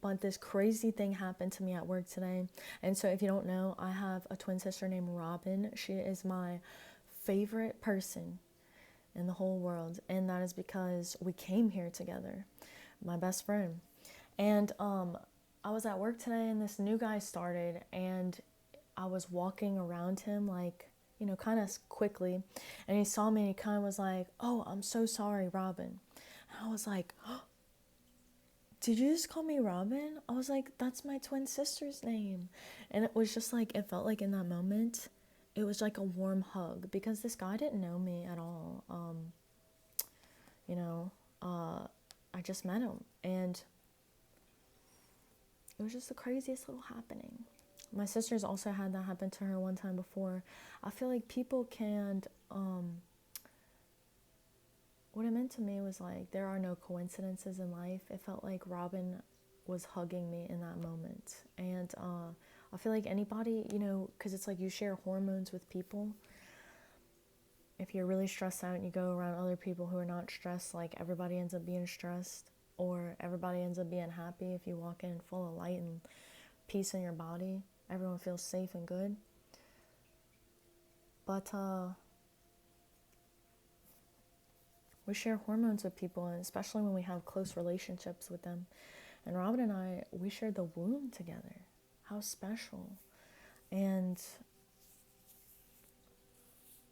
But this crazy thing happened to me at work today. And so if you don't know, I have a twin sister named Robin. She is my favorite person in the whole world. And that is because we came here together, my best friend. And I was at work today and this new guy started, and I was walking around him like, you know, kind of quickly. And he saw me and he kind of was like, "Oh, I'm so sorry, Robin." And I was like, "Oh, did you just call me Robin?" I was like, "That's my twin sister's name." And it was just like, it felt like in that moment, it was like a warm hug because this guy didn't know me at all. You know, I just met him, and it was just the craziest little happening. My sister's also had that happen to her one time before. I feel like people can't. What it meant to me was like, there are no coincidences in life. It felt like Robin was hugging me in that moment. And I feel like anybody, you know, because it's like you share hormones with people. If you're really stressed out and you go around other people who are not stressed, like everybody ends up being stressed, or everybody ends up being happy. If you walk in full of light and peace in your body, everyone feels safe and good. But we share hormones with people, and especially when we have close relationships with them. And Robin and I, we shared the womb together. How special. And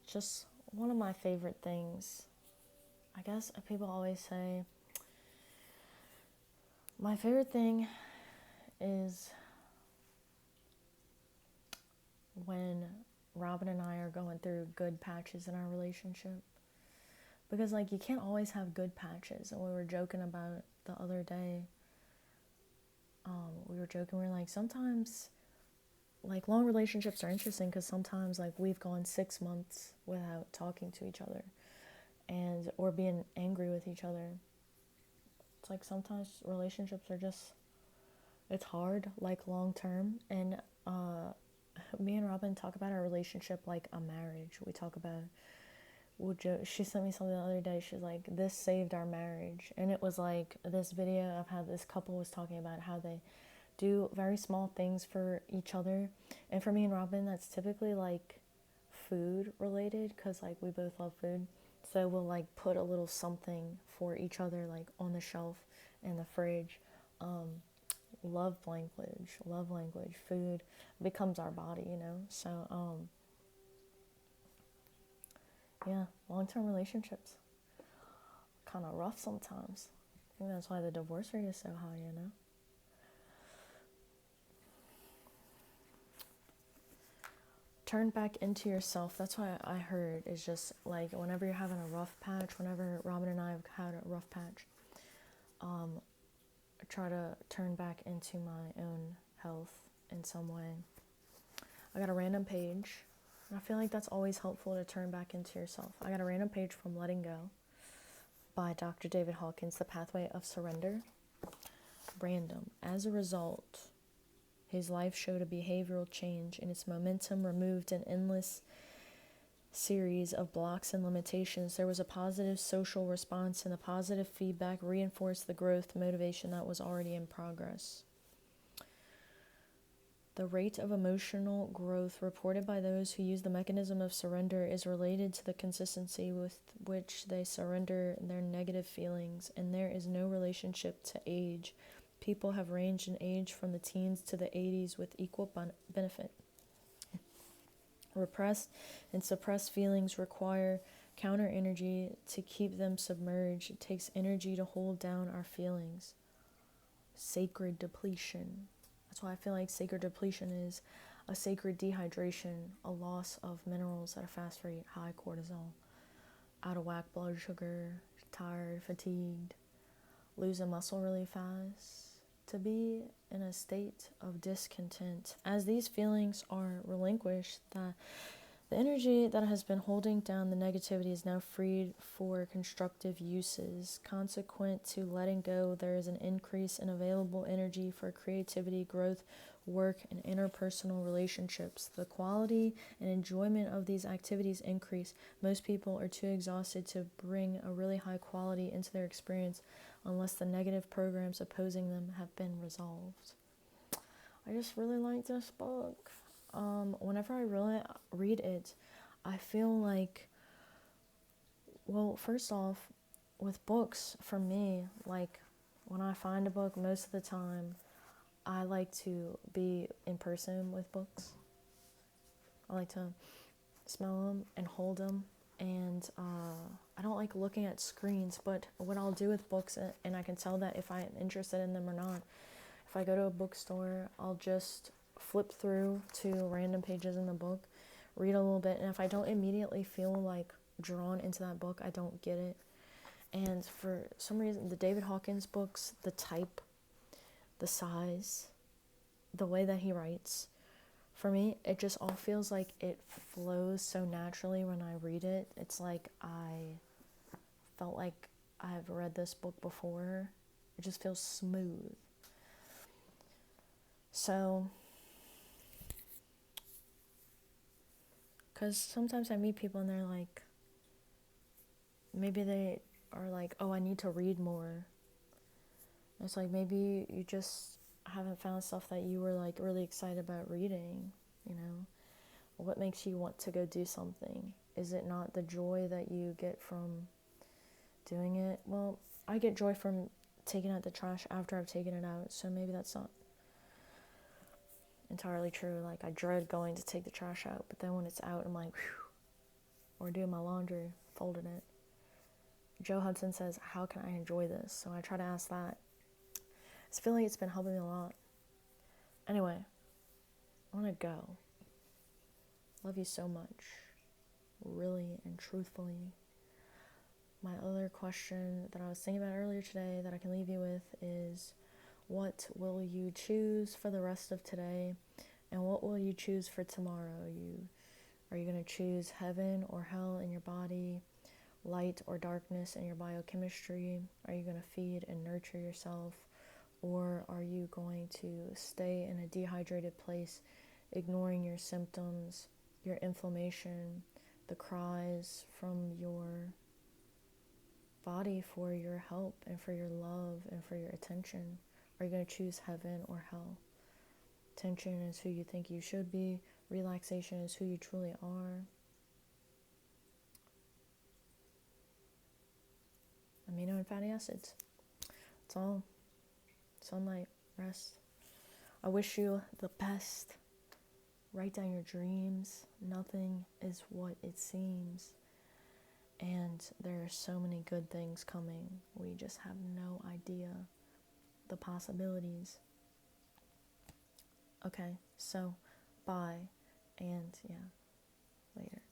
just one of my favorite things, I guess people always say, my favorite thing is when Robin and I are going through good patches in our relationship. Because, like, you can't always have good patches. And we were joking about the other day. We were like, sometimes, like, long relationships are interesting because sometimes, like, we've gone 6 months without talking to each other and or being angry with each other. It's like sometimes relationships are just, it's hard, like, long term. And me and Robin talk about our relationship like a marriage. We talk about, she sent me something the other day. She's like, "This saved our marriage." And it was like this video of how this couple was talking about how they do very small things for each other. And for me and Robin, that's typically like food related because like we both love food. So we'll like put a little something for each other like on the shelf in the fridge. Love language, food becomes our body, you know. So yeah, long-term relationships kind of rough sometimes. I think that's why the divorce rate is so high, you know. Turn back into yourself. That's why I heard is just like whenever you're having a rough patch, whenever Robin and I have had a rough patch, I try to turn back into my own health in some way. I got a random page, and I feel like that's always helpful to turn back into yourself. I got a random page from Letting Go by Dr. David Hawkins, The Pathway of Surrender. Random. As a result, his life showed a behavioral change, and its momentum removed an endless series of blocks and limitations. There was a positive social response, and the positive feedback reinforced the growth motivation that was already in progress. The rate of emotional growth reported by those who use the mechanism of surrender is related to the consistency with which they surrender their negative feelings, and there is no relationship to age. People have ranged in age from the teens to the 80s with equal benefit. Repressed and suppressed feelings require counter energy to keep them submerged. It takes energy to hold down our feelings. Sacred depletion. That's why I feel like sacred depletion is a sacred dehydration, a loss of minerals at a fast rate, high cortisol, out of whack blood sugar, tired, fatigued, losing muscle really fast, to be in a state of discontent. As these feelings are relinquished, the energy that has been holding down the negativity is now freed for constructive uses. Consequent to letting go, there is an increase in available energy for creativity, growth, work, and interpersonal relationships. The quality and enjoyment of these activities increase. Most people are too exhausted to bring a really high quality into their experience, unless the negative programs opposing them have been resolved. I just really like this book. Whenever I really read it, I feel like, well, first off, with books, for me, like, when I find a book, most of the time, I like to be in person with books. I like to smell them and hold them, and I don't like looking at screens, but what I'll do with books, and I can tell that if I'm interested in them or not, if I go to a bookstore, I'll just flip through to random pages in the book, read a little bit, and if I don't immediately feel like drawn into that book, I don't get it. And for some reason, the David Hawkins books, the type, the size, the way that he writes, for me, it just all feels like it flows so naturally when I read it. It's like I felt like I've read this book before. It just feels smooth. So, because sometimes I meet people and they're like, maybe they are like, oh, I need to read more. It's like, maybe you just haven't found stuff that you were like really excited about reading, you know? What makes you want to go do something? Is it not the joy that you get from doing it? Well, I get joy from taking out the trash after I've taken it out, so maybe that's not entirely true. Like, I dread going to take the trash out, but then when it's out, I'm like, whew. Or doing my laundry, folding it. Joe Hudson says, how can I enjoy this? So I try to ask that. I just feel like it's been helping me a lot. Anyway, I want to go. Love you so much. Really and truthfully. My other question that I was thinking about earlier today that I can leave you with is, what will you choose for the rest of today? And what will you choose for tomorrow? Are you going to choose heaven or hell in your body? Light or darkness in your biochemistry? Are you going to feed and nurture yourself? Or are you going to stay in a dehydrated place, ignoring your symptoms, your inflammation, the cries from your body for your help and for your love and for your attention? Are you going to choose heaven or hell? Tension is who you think you should be. Relaxation is who you truly are. Amino and fatty acids. It's all sunlight, rest. I wish you the best. Write down your dreams. Nothing is what it seems. And there are so many good things coming. We just have no idea the possibilities. Okay, so bye. And yeah, later.